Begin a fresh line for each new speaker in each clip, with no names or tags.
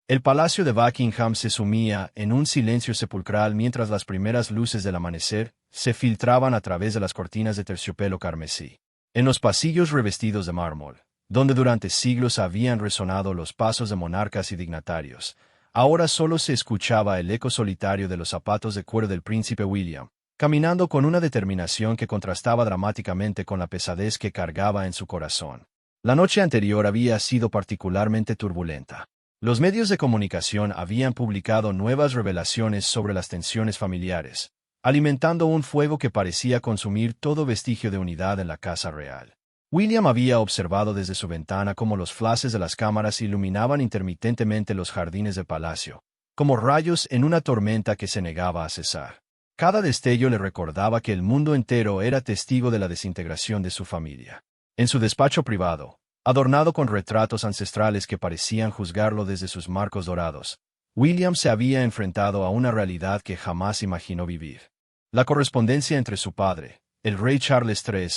El palacio de Buckingham se sumía en un silencio sepulcral mientras las primeras luces del amanecer se filtraban a través de las cortinas de terciopelo carmesí. En los pasillos revestidos de mármol, donde durante siglos habían resonado los pasos de monarcas y dignatarios, ahora solo se escuchaba el eco solitario de los zapatos de cuero del príncipe William, caminando con una determinación que contrastaba dramáticamente con la pesadez que cargaba en su corazón. La noche anterior había sido particularmente turbulenta. Los medios de comunicación habían publicado nuevas revelaciones sobre las tensiones familiares, alimentando un fuego que parecía consumir todo vestigio de unidad en la casa real. William había observado desde su ventana cómo los flashes de las cámaras iluminaban intermitentemente los jardines del palacio, como rayos en una tormenta que se negaba a cesar. Cada destello le recordaba que el mundo entero era testigo de la desintegración de su familia. En su despacho privado, adornado con retratos ancestrales que parecían juzgarlo desde sus marcos dorados, William se había enfrentado a una realidad que jamás imaginó vivir. La correspondencia entre su padre, el rey Charles III,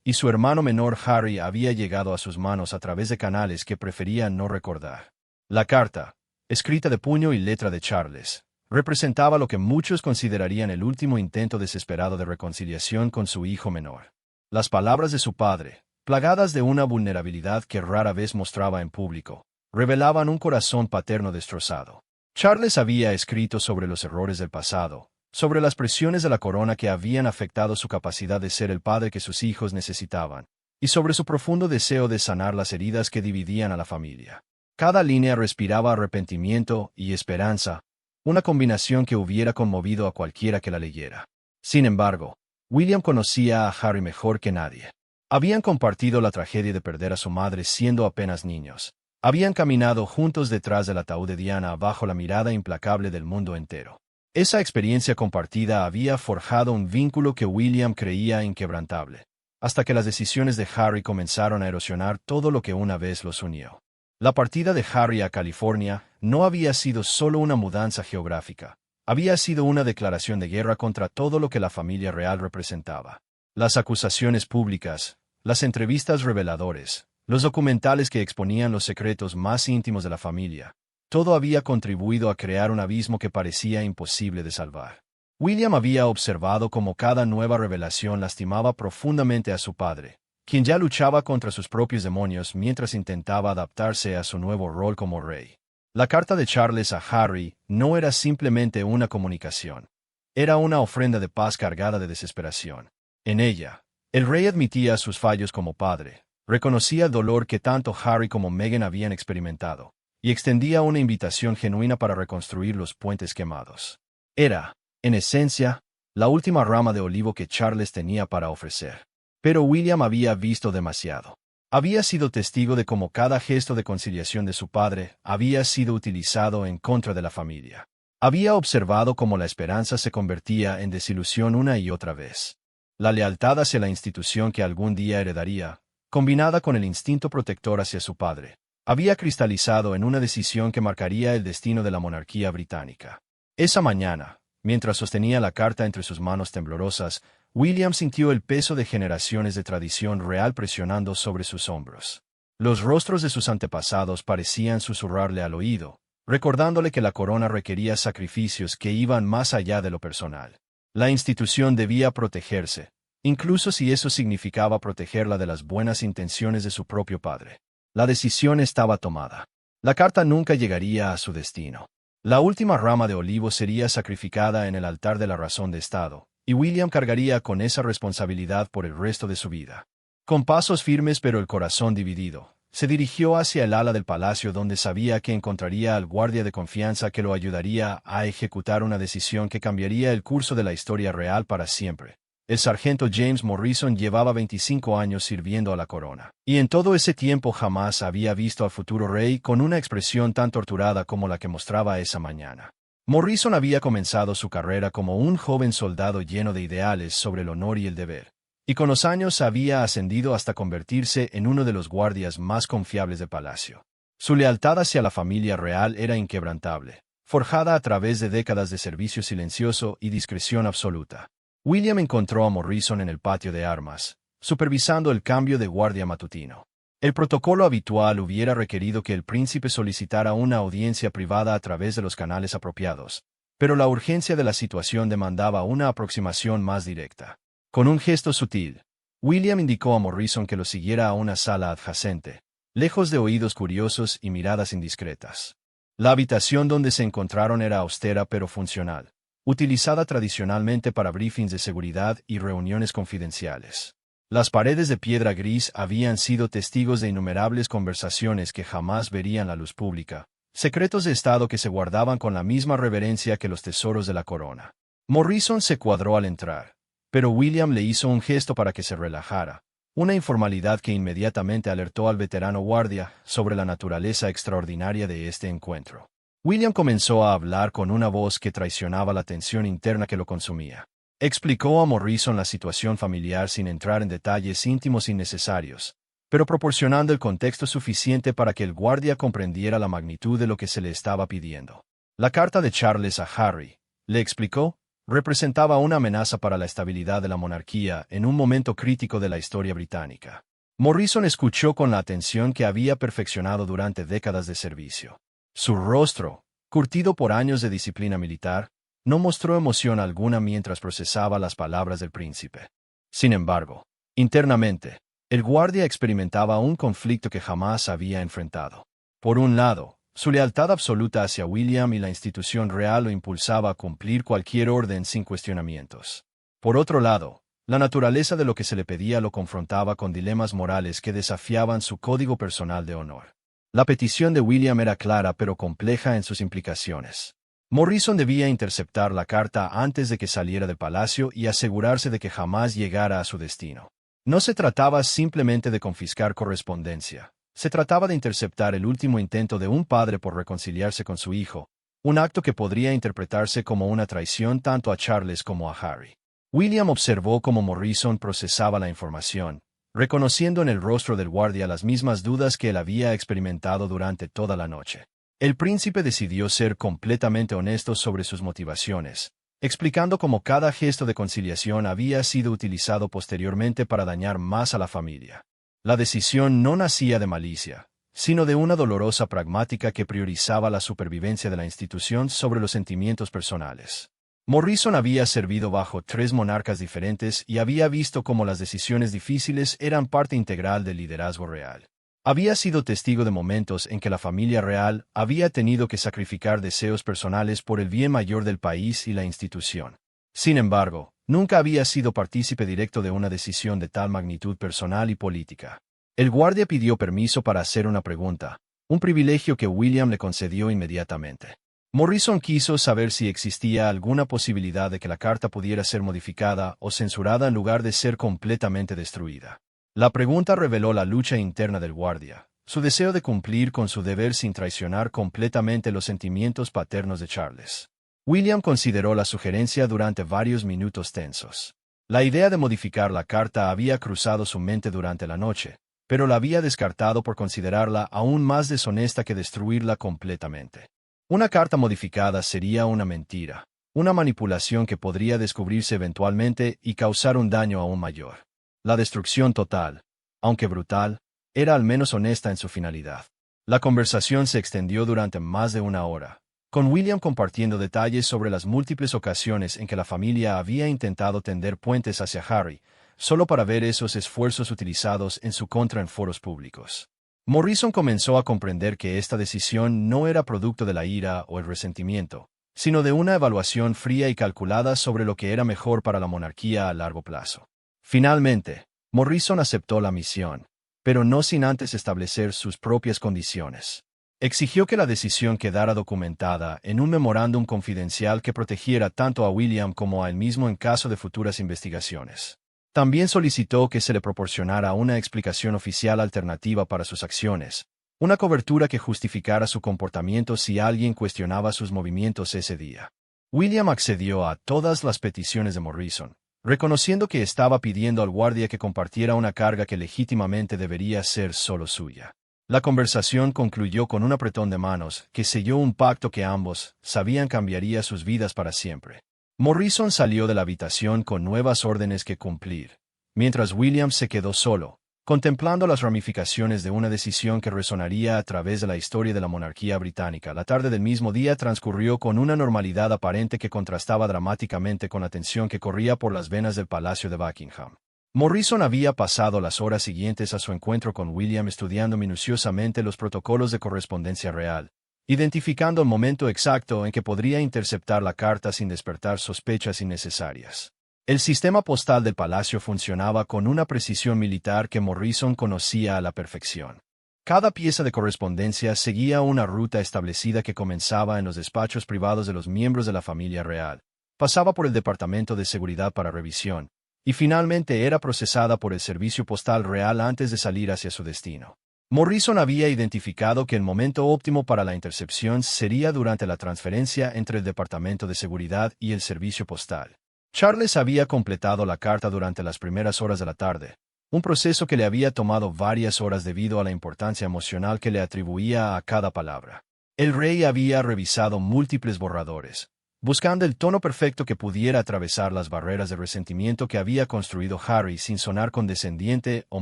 y su hermano menor Harry había llegado a sus manos a través de canales que prefería no recordar. La carta, escrita de puño y letra de Charles, representaba lo que muchos considerarían el último intento desesperado de reconciliación con su hijo menor. Las palabras de su padre, plagadas de una vulnerabilidad que rara vez mostraba en público, revelaban un corazón paterno destrozado. Charles había escrito sobre los errores del pasado, sobre las presiones de la corona que habían afectado su capacidad de ser el padre que sus hijos necesitaban, y sobre su profundo deseo de sanar las heridas que dividían a la familia. Cada línea respiraba arrepentimiento y esperanza, una combinación que hubiera conmovido a cualquiera que la leyera. Sin embargo, William conocía a Harry mejor que nadie. Habían compartido la tragedia de perder a su madre siendo apenas niños. Habían caminado juntos detrás del ataúd de Diana bajo la mirada implacable del mundo entero. Esa experiencia compartida había forjado un vínculo que William creía inquebrantable, hasta que las decisiones de Harry comenzaron a erosionar todo lo que una vez los unió. La partida de Harry a California no había sido solo una mudanza geográfica, había sido una declaración de guerra contra todo lo que la familia real representaba. Las acusaciones públicas, las entrevistas reveladoras, los documentales que exponían los secretos más íntimos de la familia, todo había contribuido a crear un abismo que parecía imposible de salvar. William había observado cómo cada nueva revelación lastimaba profundamente a su padre, quien ya luchaba contra sus propios demonios mientras intentaba adaptarse a su nuevo rol como rey. La carta de Charles a Harry no era simplemente una comunicación. Era una ofrenda de paz cargada de desesperación. En ella, el rey admitía sus fallos como padre, reconocía el dolor que tanto Harry como Meghan habían experimentado, y extendía una invitación genuina para reconstruir los puentes quemados. Era, en esencia, la última rama de olivo que Charles tenía para ofrecer. Pero William había visto demasiado. Había sido testigo de cómo cada gesto de conciliación de su padre había sido utilizado en contra de la familia. Había observado cómo la esperanza se convertía en desilusión una y otra vez. La lealtad hacia la institución que algún día heredaría, combinada con el instinto protector hacia su padre, había cristalizado en una decisión que marcaría el destino de la monarquía británica. Esa mañana, mientras sostenía la carta entre sus manos temblorosas, William sintió el peso de generaciones de tradición real presionando sobre sus hombros. Los rostros de sus antepasados parecían susurrarle al oído, recordándole que la corona requería sacrificios que iban más allá de lo personal. La institución debía protegerse, incluso si eso significaba protegerla de las buenas intenciones de su propio padre. La decisión estaba tomada. La carta nunca llegaría a su destino. La última rama de olivo sería sacrificada en el altar de la razón de Estado, y William cargaría con esa responsabilidad por el resto de su vida. Con pasos firmes pero el corazón dividido, se dirigió hacia el ala del palacio donde sabía que encontraría al guardia de confianza que lo ayudaría a ejecutar una decisión que cambiaría el curso de la historia real para siempre. El sargento James Morrison llevaba 25 años sirviendo a la corona, y en todo ese tiempo jamás había visto al futuro rey con una expresión tan torturada como la que mostraba esa mañana. Morrison había comenzado su carrera como un joven soldado lleno de ideales sobre el honor y el deber, y con los años había ascendido hasta convertirse en uno de los guardias más confiables del palacio. Su lealtad hacia la familia real era inquebrantable, forjada a través de décadas de servicio silencioso y discreción absoluta. William encontró a Morrison en el patio de armas, supervisando el cambio de guardia matutino. El protocolo habitual hubiera requerido que el príncipe solicitara una audiencia privada a través de los canales apropiados, pero la urgencia de la situación demandaba una aproximación más directa. Con un gesto sutil, William indicó a Morrison que lo siguiera a una sala adyacente, lejos de oídos curiosos y miradas indiscretas. La habitación donde se encontraron era austera pero funcional, utilizada tradicionalmente para briefings de seguridad y reuniones confidenciales. Las paredes de piedra gris habían sido testigos de innumerables conversaciones que jamás verían la luz pública, secretos de Estado que se guardaban con la misma reverencia que los tesoros de la corona. Morrison se cuadró al entrar, pero William le hizo un gesto para que se relajara, una informalidad que inmediatamente alertó al veterano guardia sobre la naturaleza extraordinaria de este encuentro. William comenzó a hablar con una voz que traicionaba la tensión interna que lo consumía. Explicó a Morrison la situación familiar sin entrar en detalles íntimos innecesarios, pero proporcionando el contexto suficiente para que el guardia comprendiera la magnitud de lo que se le estaba pidiendo. La carta de Charles a Harry, le explicó, representaba una amenaza para la estabilidad de la monarquía en un momento crítico de la historia británica. Morrison escuchó con la atención que había perfeccionado durante décadas de servicio. Su rostro, curtido por años de disciplina militar, no mostró emoción alguna mientras procesaba las palabras del príncipe. Sin embargo, internamente, el guardia experimentaba un conflicto que jamás había enfrentado. Por un lado, su lealtad absoluta hacia William y la institución real lo impulsaba a cumplir cualquier orden sin cuestionamientos. Por otro lado, la naturaleza de lo que se le pedía lo confrontaba con dilemas morales que desafiaban su código personal de honor. La petición de William era clara pero compleja en sus implicaciones. Morrison debía interceptar la carta antes de que saliera del palacio y asegurarse de que jamás llegara a su destino. No se trataba simplemente de confiscar correspondencia. Se trataba de interceptar el último intento de un padre por reconciliarse con su hijo, un acto que podría interpretarse como una traición tanto a Charles como a Harry. William observó cómo Morrison procesaba la información, reconociendo en el rostro del guardia las mismas dudas que él había experimentado durante toda la noche. El príncipe decidió ser completamente honesto sobre sus motivaciones, explicando cómo cada gesto de conciliación había sido utilizado posteriormente para dañar más a la familia. La decisión no nacía de malicia, sino de una dolorosa pragmática que priorizaba la supervivencia de la institución sobre los sentimientos personales. Morrison había servido bajo 3 monarcas diferentes y había visto cómo las decisiones difíciles eran parte integral del liderazgo real. Había sido testigo de momentos en que la familia real había tenido que sacrificar deseos personales por el bien mayor del país y la institución. Sin embargo, nunca había sido partícipe directo de una decisión de tal magnitud personal y política. El guardia pidió permiso para hacer una pregunta, un privilegio que William le concedió inmediatamente. Morrison quiso saber si existía alguna posibilidad de que la carta pudiera ser modificada o censurada en lugar de ser completamente destruida. La pregunta reveló la lucha interna del guardia, su deseo de cumplir con su deber sin traicionar completamente los sentimientos paternos de Charles. William consideró la sugerencia durante varios minutos tensos. La idea de modificar la carta había cruzado su mente durante la noche, pero la había descartado por considerarla aún más deshonesta que destruirla completamente. Una carta modificada sería una mentira, una manipulación que podría descubrirse eventualmente y causar un daño aún mayor. La destrucción total, aunque brutal, era al menos honesta en su finalidad. La conversación se extendió durante más de una hora, con William compartiendo detalles sobre las múltiples ocasiones en que la familia había intentado tender puentes hacia Harry, solo para ver esos esfuerzos utilizados en su contra en foros públicos. Morrison comenzó a comprender que esta decisión no era producto de la ira o el resentimiento, sino de una evaluación fría y calculada sobre lo que era mejor para la monarquía a largo plazo. Finalmente, Morrison aceptó la misión, pero no sin antes establecer sus propias condiciones. Exigió que la decisión quedara documentada en un memorándum confidencial que protegiera tanto a William como a él mismo en caso de futuras investigaciones. También solicitó que se le proporcionara una explicación oficial alternativa para sus acciones, una cobertura que justificara su comportamiento si alguien cuestionaba sus movimientos ese día. William accedió a todas las peticiones de Morrison, reconociendo que estaba pidiendo al guardia que compartiera una carga que legítimamente debería ser solo suya. La conversación concluyó con un apretón de manos que selló un pacto que ambos sabían cambiaría sus vidas para siempre. Morrison salió de la habitación con nuevas órdenes que cumplir, mientras William se quedó solo, contemplando las ramificaciones de una decisión que resonaría a través de la historia de la monarquía británica. La tarde del mismo día transcurrió con una normalidad aparente que contrastaba dramáticamente con la tensión que corría por las venas del Palacio de Buckingham. Morrison había pasado las horas siguientes a su encuentro con William estudiando minuciosamente los protocolos de correspondencia real, identificando el momento exacto en que podría interceptar la carta sin despertar sospechas innecesarias. El sistema postal del palacio funcionaba con una precisión militar que Morrison conocía a la perfección. Cada pieza de correspondencia seguía una ruta establecida que comenzaba en los despachos privados de los miembros de la familia real, pasaba por el Departamento de Seguridad para revisión, y finalmente era procesada por el Servicio Postal Real antes de salir hacia su destino. Morrison había identificado que el momento óptimo para la intercepción sería durante la transferencia entre el Departamento de Seguridad y el Servicio Postal. Charles había completado la carta durante las primeras horas de la tarde, un proceso que le había tomado varias horas debido a la importancia emocional que le atribuía a cada palabra. El rey había revisado múltiples borradores, buscando el tono perfecto que pudiera atravesar las barreras de resentimiento que había construido Harry sin sonar condescendiente o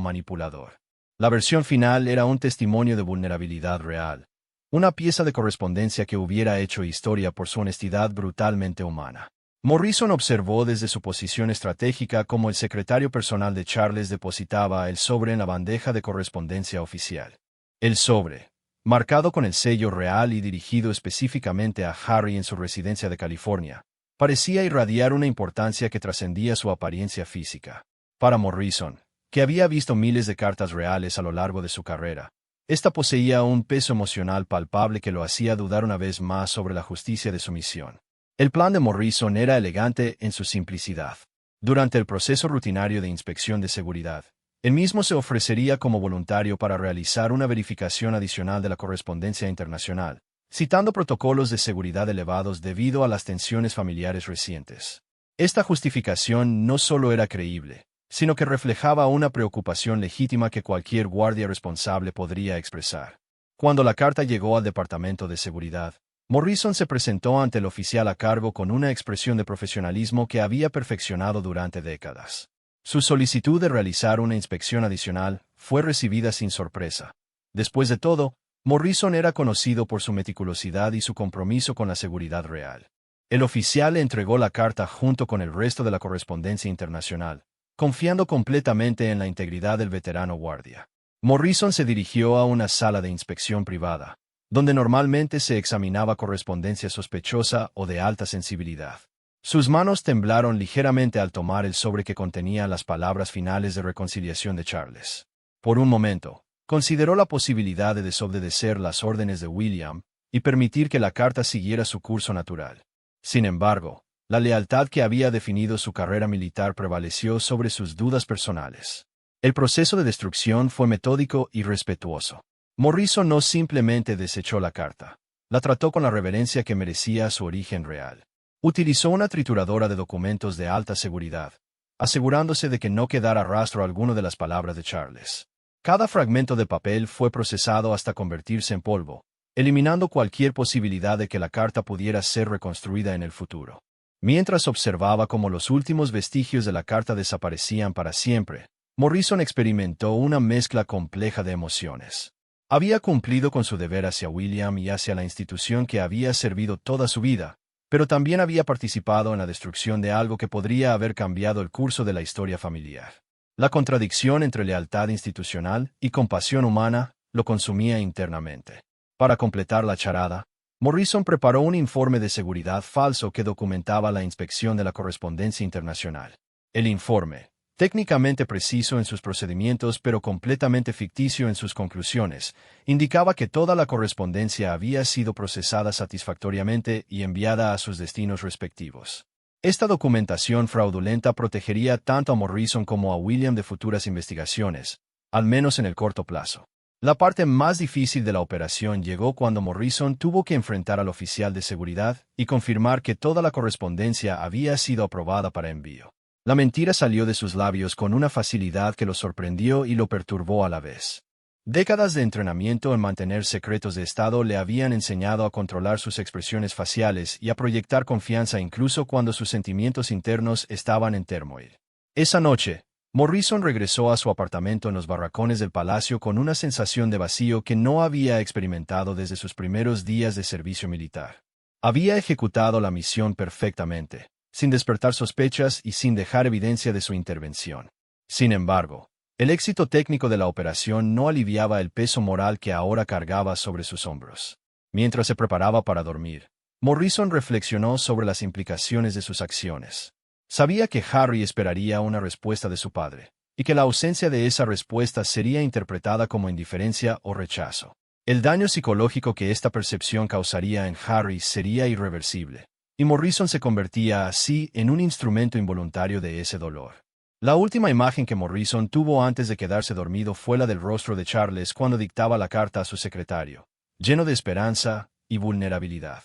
manipulador. La versión final era un testimonio de vulnerabilidad real, una pieza de correspondencia que hubiera hecho historia por su honestidad brutalmente humana. Morrison observó desde su posición estratégica cómo el secretario personal de Charles depositaba el sobre en la bandeja de correspondencia oficial. El sobre, marcado con el sello real y dirigido específicamente a Harry en su residencia de California, parecía irradiar una importancia que trascendía su apariencia física. Para Morrison, que había visto miles de cartas reales a lo largo de su carrera, esta poseía un peso emocional palpable que lo hacía dudar una vez más sobre la justicia de su misión. El plan de Morrison era elegante en su simplicidad. Durante el proceso rutinario de inspección de seguridad, él mismo se ofrecería como voluntario para realizar una verificación adicional de la correspondencia internacional, citando protocolos de seguridad elevados debido a las tensiones familiares recientes. Esta justificación no solo era creíble, sino que reflejaba una preocupación legítima que cualquier guardia responsable podría expresar. Cuando la carta llegó al Departamento de Seguridad, Morrison se presentó ante el oficial a cargo con una expresión de profesionalismo que había perfeccionado durante décadas. Su solicitud de realizar una inspección adicional fue recibida sin sorpresa. Después de todo, Morrison era conocido por su meticulosidad y su compromiso con la seguridad real. El oficial le entregó la carta junto con el resto de la correspondencia internacional, confiando completamente en la integridad del veterano guardia. Morrison se dirigió a una sala de inspección privada, donde normalmente se examinaba correspondencia sospechosa o de alta sensibilidad. Sus manos temblaron ligeramente al tomar el sobre que contenía las palabras finales de reconciliación de Charles. Por un momento, consideró la posibilidad de desobedecer las órdenes de William y permitir que la carta siguiera su curso natural. Sin embargo, la lealtad que había definido su carrera militar prevaleció sobre sus dudas personales. El proceso de destrucción fue metódico y respetuoso. Morrison no simplemente desechó la carta, la trató con la reverencia que merecía su origen real. Utilizó una trituradora de documentos de alta seguridad, asegurándose de que no quedara rastro alguno de las palabras de Charles. Cada fragmento de papel fue procesado hasta convertirse en polvo, eliminando cualquier posibilidad de que la carta pudiera ser reconstruida en el futuro. Mientras observaba cómo los últimos vestigios de la carta desaparecían para siempre, Morrison experimentó una mezcla compleja de emociones. Había cumplido con su deber hacia William y hacia la institución que había servido toda su vida, pero también había participado en la destrucción de algo que podría haber cambiado el curso de la historia familiar. La contradicción entre lealtad institucional y compasión humana lo consumía internamente. Para completar la charada, Morrison preparó un informe de seguridad falso que documentaba la inspección de la correspondencia internacional. El informe, técnicamente preciso en sus procedimientos pero completamente ficticio en sus conclusiones, indicaba que toda la correspondencia había sido procesada satisfactoriamente y enviada a sus destinos respectivos. Esta documentación fraudulenta protegería tanto a Morrison como a William de futuras investigaciones, al menos en el corto plazo. La parte más difícil de la operación llegó cuando Morrison tuvo que enfrentar al oficial de seguridad y confirmar que toda la correspondencia había sido aprobada para envío. La mentira salió de sus labios con una facilidad que lo sorprendió y lo perturbó a la vez. Décadas de entrenamiento en mantener secretos de Estado le habían enseñado a controlar sus expresiones faciales y a proyectar confianza incluso cuando sus sentimientos internos estaban en turmoil. Esa noche, Morrison regresó a su apartamento en los barracones del palacio con una sensación de vacío que no había experimentado desde sus primeros días de servicio militar. Había ejecutado la misión perfectamente, sin despertar sospechas y sin dejar evidencia de su intervención. Sin embargo, el éxito técnico de la operación no aliviaba el peso moral que ahora cargaba sobre sus hombros. Mientras se preparaba para dormir, Morrison reflexionó sobre las implicaciones de sus acciones. Sabía que Harry esperaría una respuesta de su padre, y que la ausencia de esa respuesta sería interpretada como indiferencia o rechazo. El daño psicológico que esta percepción causaría en Harry sería irreversible, y Morrison se convertía así en un instrumento involuntario de ese dolor. La última imagen que Morrison tuvo antes de quedarse dormido fue la del rostro de Charles cuando dictaba la carta a su secretario, lleno de esperanza y vulnerabilidad.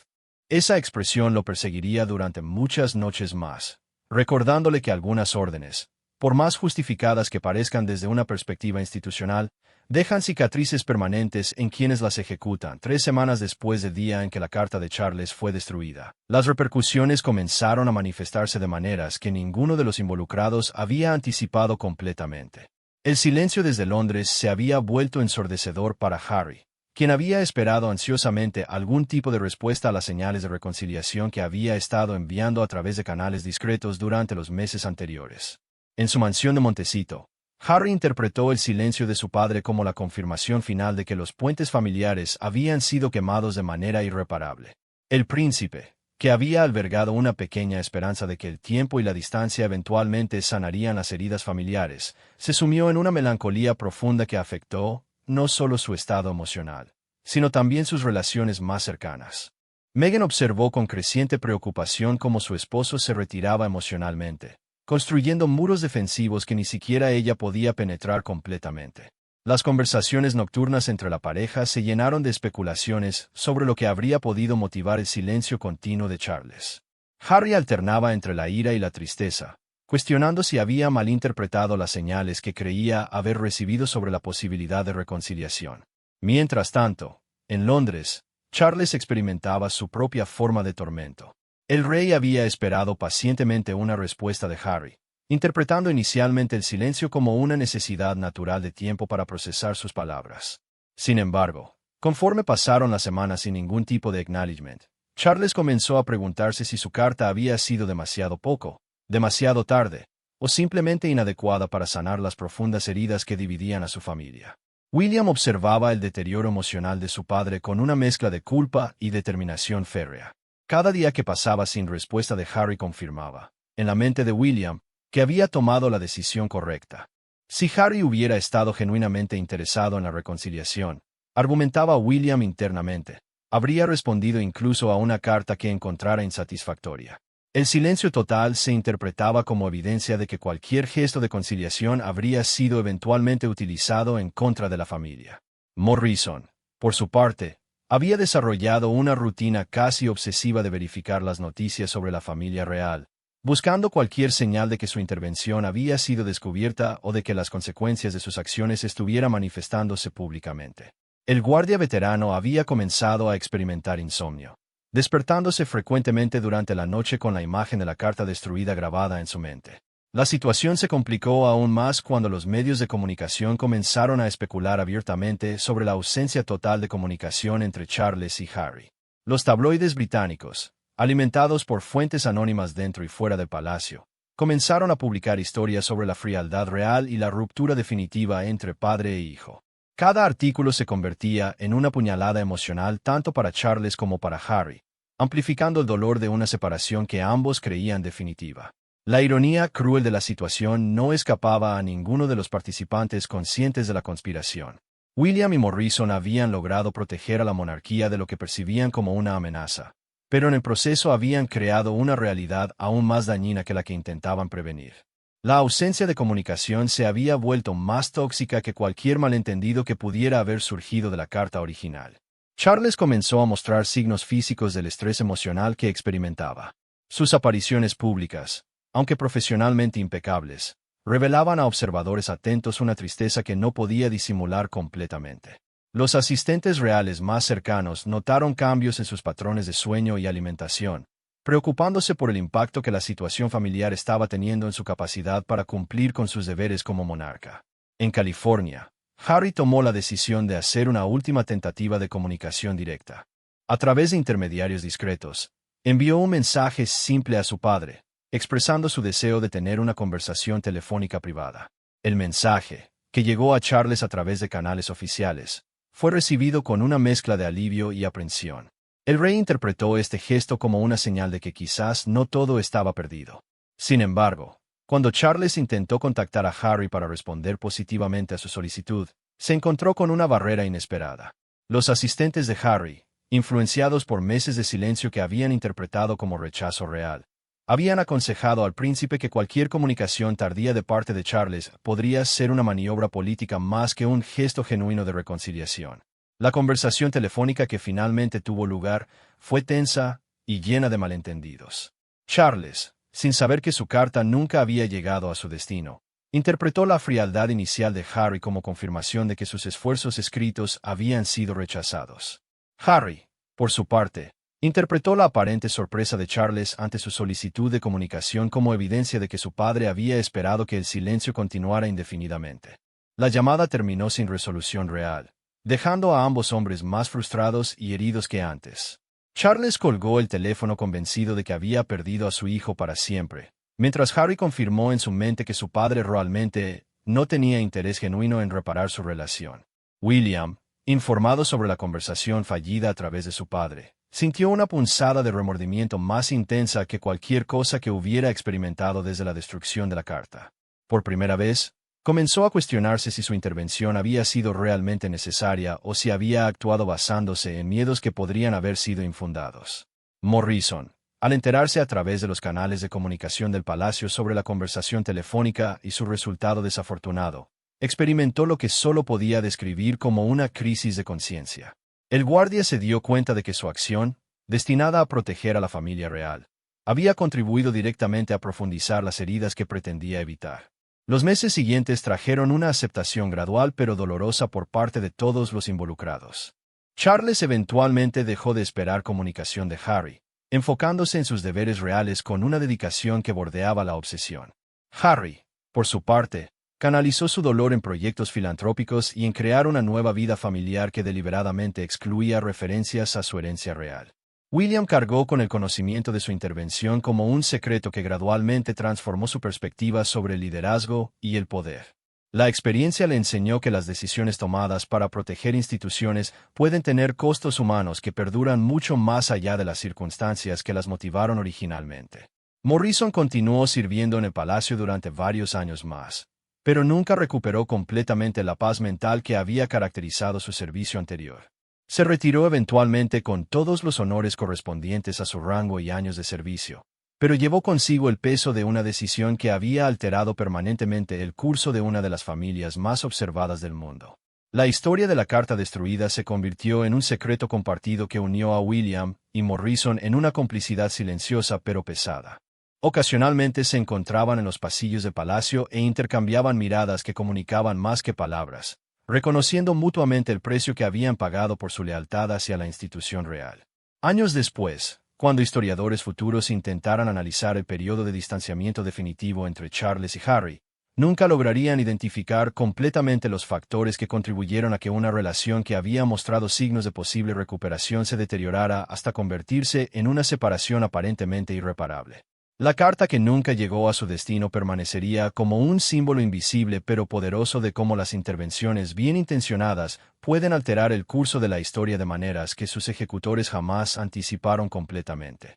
Esa expresión lo perseguiría durante muchas noches más, recordándole que algunas órdenes, por más justificadas que parezcan desde una perspectiva institucional, dejan cicatrices permanentes en quienes las ejecutan. 3 semanas después del día en que la carta de Charles fue destruida, las repercusiones comenzaron a manifestarse de maneras que ninguno de los involucrados había anticipado completamente. El silencio desde Londres se había vuelto ensordecedor para Harry, quien había esperado ansiosamente algún tipo de respuesta a las señales de reconciliación que había estado enviando a través de canales discretos durante los meses anteriores. En su mansión de Montecito, Harry interpretó el silencio de su padre como la confirmación final de que los puentes familiares habían sido quemados de manera irreparable. El príncipe, que había albergado una pequeña esperanza de que el tiempo y la distancia eventualmente sanarían las heridas familiares, se sumió en una melancolía profunda que afectó no solo su estado emocional, sino también sus relaciones más cercanas. Meghan observó con creciente preocupación cómo su esposo se retiraba emocionalmente, construyendo muros defensivos que ni siquiera ella podía penetrar completamente. Las conversaciones nocturnas entre la pareja se llenaron de especulaciones sobre lo que habría podido motivar el silencio continuo de Charles. Harry alternaba entre la ira y la tristeza, cuestionando si había malinterpretado las señales que creía haber recibido sobre la posibilidad de reconciliación. Mientras tanto, en Londres, Charles experimentaba su propia forma de tormento. El rey había esperado pacientemente una respuesta de Harry, interpretando inicialmente el silencio como una necesidad natural de tiempo para procesar sus palabras. Sin embargo, conforme pasaron las semanas sin ningún tipo de acknowledgement, Charles comenzó a preguntarse si su carta había sido demasiado poco, demasiado tarde, o simplemente inadecuada para sanar las profundas heridas que dividían a su familia. William observaba el deterioro emocional de su padre con una mezcla de culpa y determinación férrea. Cada día que pasaba sin respuesta de Harry confirmaba, en la mente de William, que había tomado la decisión correcta. Si Harry hubiera estado genuinamente interesado en la reconciliación, argumentaba William internamente, habría respondido incluso a una carta que encontrara insatisfactoria. El silencio total se interpretaba como evidencia de que cualquier gesto de conciliación habría sido eventualmente utilizado en contra de la familia. Morrison, por su parte, había desarrollado una rutina casi obsesiva de verificar las noticias sobre la familia real, buscando cualquier señal de que su intervención había sido descubierta o de que las consecuencias de sus acciones estuvieran manifestándose públicamente. El guardia veterano había comenzado a experimentar insomnio, despertándose frecuentemente durante la noche con la imagen de la carta destruida grabada en su mente. La situación se complicó aún más cuando los medios de comunicación comenzaron a especular abiertamente sobre la ausencia total de comunicación entre Charles y Harry. Los tabloides británicos, alimentados por fuentes anónimas dentro y fuera del palacio, comenzaron a publicar historias sobre la frialdad real y la ruptura definitiva entre padre e hijo. Cada artículo se convertía en una puñalada emocional tanto para Charles como para Harry, amplificando el dolor de una separación que ambos creían definitiva. La ironía cruel de la situación no escapaba a ninguno de los participantes conscientes de la conspiración. William y Morrison habían logrado proteger a la monarquía de lo que percibían como una amenaza, pero en el proceso habían creado una realidad aún más dañina que la que intentaban prevenir. La ausencia de comunicación se había vuelto más tóxica que cualquier malentendido que pudiera haber surgido de la carta original. Charles comenzó a mostrar signos físicos del estrés emocional que experimentaba. Sus apariciones públicas, aunque profesionalmente impecables, revelaban a observadores atentos una tristeza que no podía disimular completamente. Los asistentes reales más cercanos notaron cambios en sus patrones de sueño y alimentación, preocupándose por el impacto que la situación familiar estaba teniendo en su capacidad para cumplir con sus deberes como monarca. En California, Harry tomó la decisión de hacer una última tentativa de comunicación directa. A través de intermediarios discretos, envió un mensaje simple a su padre, expresando su deseo de tener una conversación telefónica privada. El mensaje, que llegó a Charles a través de canales oficiales, fue recibido con una mezcla de alivio y aprensión. El rey interpretó este gesto como una señal de que quizás no todo estaba perdido. Sin embargo, cuando Charles intentó contactar a Harry para responder positivamente a su solicitud, se encontró con una barrera inesperada. Los asistentes de Harry, influenciados por meses de silencio que habían interpretado como rechazo real, habían aconsejado al príncipe que cualquier comunicación tardía de parte de Charles podría ser una maniobra política más que un gesto genuino de reconciliación. La conversación telefónica que finalmente tuvo lugar fue tensa y llena de malentendidos. Charles, sin saber que su carta nunca había llegado a su destino, interpretó la frialdad inicial de Harry como confirmación de que sus esfuerzos escritos habían sido rechazados. Harry, por su parte, interpretó la aparente sorpresa de Charles ante su solicitud de comunicación como evidencia de que su padre había esperado que el silencio continuara indefinidamente. La llamada terminó sin resolución real, dejando a ambos hombres más frustrados y heridos que antes. Charles colgó el teléfono convencido de que había perdido a su hijo para siempre, mientras Harry confirmó en su mente que su padre realmente no tenía interés genuino en reparar su relación. William, informado sobre la conversación fallida a través de su padre, sintió una punzada de remordimiento más intensa que cualquier cosa que hubiera experimentado desde la destrucción de la carta. Por primera vez, comenzó a cuestionarse si su intervención había sido realmente necesaria o si había actuado basándose en miedos que podrían haber sido infundados. Morrison, al enterarse a través de los canales de comunicación del palacio sobre la conversación telefónica y su resultado desafortunado, experimentó lo que solo podía describir como una crisis de conciencia. El guardia se dio cuenta de que su acción, destinada a proteger a la familia real, había contribuido directamente a profundizar las heridas que pretendía evitar. Los meses siguientes trajeron una aceptación gradual pero dolorosa por parte de todos los involucrados. Charles eventualmente dejó de esperar comunicación de Harry, enfocándose en sus deberes reales con una dedicación que bordeaba la obsesión. Harry, por su parte, canalizó su dolor en proyectos filantrópicos y en crear una nueva vida familiar que deliberadamente excluía referencias a su herencia real. William cargó con el conocimiento de su intervención como un secreto que gradualmente transformó su perspectiva sobre el liderazgo y el poder. La experiencia le enseñó que las decisiones tomadas para proteger instituciones pueden tener costos humanos que perduran mucho más allá de las circunstancias que las motivaron originalmente. Morrison continuó sirviendo en el palacio durante varios años más, pero nunca recuperó completamente la paz mental que había caracterizado su servicio anterior. Se retiró eventualmente con todos los honores correspondientes a su rango y años de servicio, pero llevó consigo el peso de una decisión que había alterado permanentemente el curso de una de las familias más observadas del mundo. La historia de la carta destruida se convirtió en un secreto compartido que unió a William y Morrison en una complicidad silenciosa pero pesada. Ocasionalmente se encontraban en los pasillos del palacio e intercambiaban miradas que comunicaban más que palabras, reconociendo mutuamente el precio que habían pagado por su lealtad hacia la institución real. Años después, cuando historiadores futuros intentaran analizar el periodo de distanciamiento definitivo entre Charles y Harry, nunca lograrían identificar completamente los factores que contribuyeron a que una relación que había mostrado signos de posible recuperación se deteriorara hasta convertirse en una separación aparentemente irreparable. La carta que nunca llegó a su destino permanecería como un símbolo invisible pero poderoso de cómo las intervenciones bien intencionadas pueden alterar el curso de la historia de maneras que sus ejecutores jamás anticiparon completamente.